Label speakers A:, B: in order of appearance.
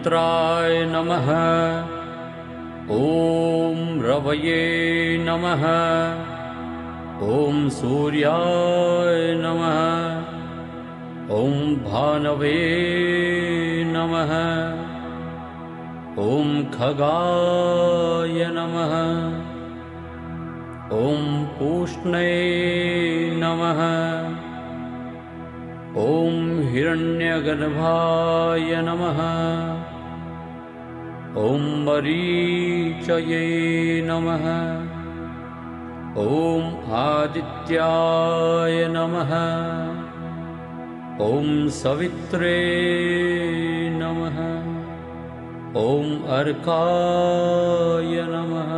A: मित्राय नमः। ॐ रवये नमः। ॐ सूर्याय नमः। ॐ भानवे नमः। ॐ खगाय नमः। ॐ पूष्णे नमः। ॐ हिरण्यगर्भाय नमः। ॐ मरीचये नमः। ॐ आदित्याय नमः। ॐ सवित्रे नमः। ॐ अर्काय नमः।